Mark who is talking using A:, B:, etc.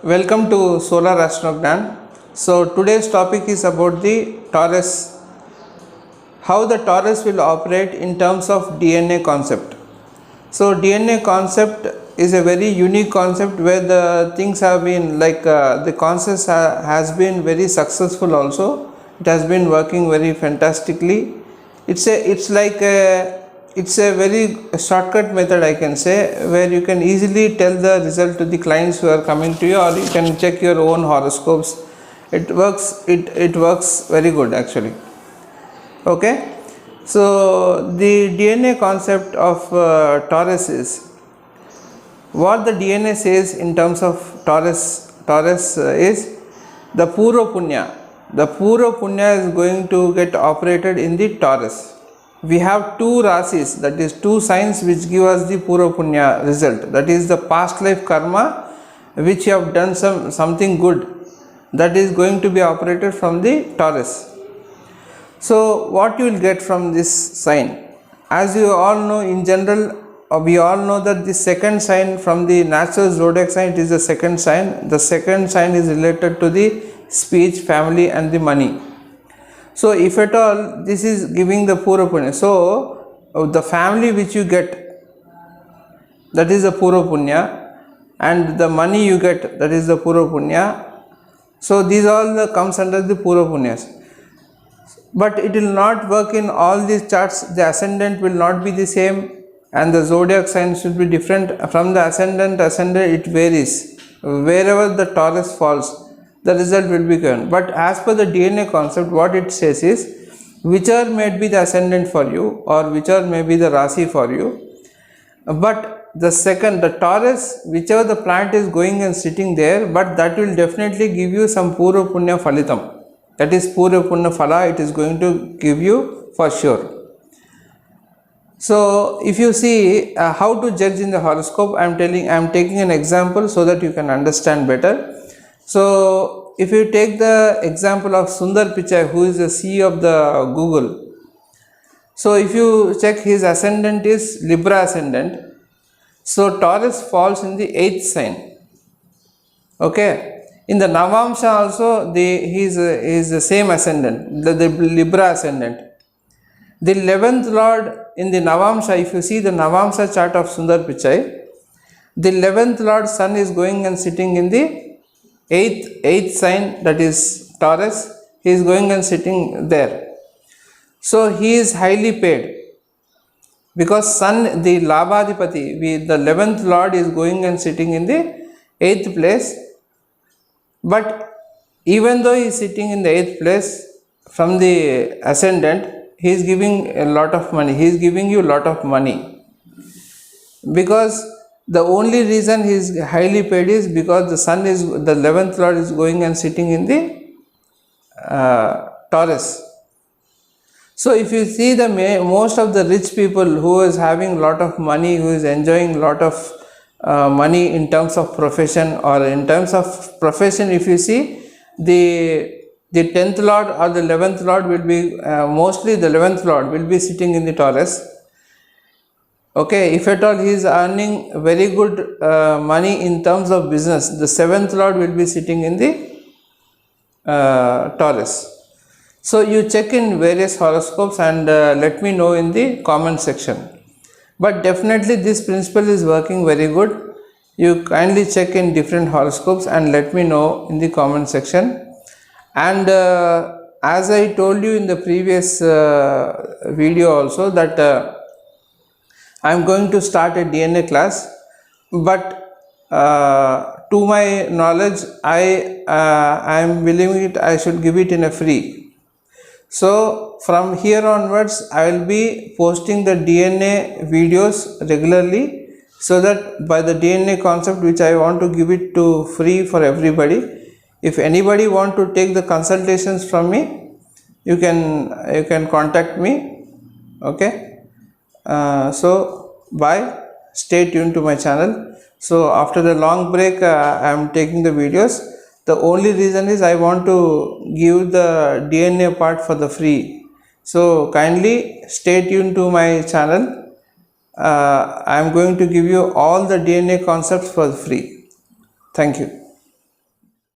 A: Welcome to Solar Astrogram. So today's topic is about the torus, how the torus will operate in terms of DNA concept. So DNA concept is a very unique concept where the things have been the concept has been very successful also. It has been working very fantastically. It's a very shortcut method, I can say, where you can easily tell the result to the clients who are coming to you, or you can check your own horoscopes. It works very good actually. Okay, so the DNA concept of torus is what the DNA says in terms of torus is the Purva Punya. The Purva Punya is going to get operated in the torus. We have two rasis, that is two signs which give us the Purva Punya result, that is the past life karma which you have done something good, that is going to be operated from the torus. So what you will get from this sign? As you all know, in general we all know that the second sign from the natural zodiac sign, it is the second sign. The second sign is related to the speech, family and the money. So if at all this is giving the Purva Punya, so the family which you get, that is the Purva Punya, and the money you get, that is the Purva Punya. So these all comes under the Purva Punyas. But it will not work in all these charts. The ascendant will not be the same and the zodiac sign should be different. From the ascendant it varies. Wherever the torus falls, the result will be given. But as per the DNA concept, what it says is whichever may be the ascendant for you or whichever may be the rasi for you, but the torus, whichever the planet is going and sitting there, but that will definitely give you some Purva Punya Phalitam. That is Purva Punya Phala, it is going to give you for sure. So if you see how to judge in the horoscope, I am taking an example so that you can understand better. So if you take the example of Sundar Pichai, who is the CEO of the Google. So if you check, his ascendant is Libra ascendant. So Taurus falls in the 8th sign. Okay. In the Navamsha also he is the same ascendant, the Libra ascendant. The 11th Lord in the Navamsha, if you see the Navamsha chart of Sundar Pichai, the 11th Lord Sun is going and sitting in the 8th sign, that is Taurus. He is going and sitting there. So he is highly paid because Sun, the Labhadipati, the 11th Lord is going and sitting in the 8th place. But even though he is sitting in the 8th place from the ascendant, he is giving a lot of money. He is giving you a lot of money because the only reason he is highly paid is because the Sun is, the 11th Lord is going and sitting in the Taurus. So if you see the most of the rich people who is having lot of money, who is enjoying lot of money in terms of profession or in terms of profession, if you see the 10th Lord or the 11th Lord will be mostly the 11th Lord will be sitting in the Taurus. Okay, if at all he is earning very good money in terms of business, the 7th Lord will be sitting in the Taurus. So you check in various horoscopes and let me know in the comment section. But definitely this principle is working very good. You kindly check in different horoscopes and let me know in the comment section. And as I told you in the previous video also, that I am going to start a DNA class, but to my knowledge I am believing it, I should give it in a free. So from here onwards I will be posting the DNA videos regularly, so that by the DNA concept which I want to give it to free for everybody. If anybody want to take the consultations from me, you can contact me. Okay. So bye, stay tuned to my channel. So after the long break I am taking the videos. The only reason is I want to give the DNA part for the free. So kindly stay tuned to my channel. I am going to give you all the DNA concepts for free. Thank you.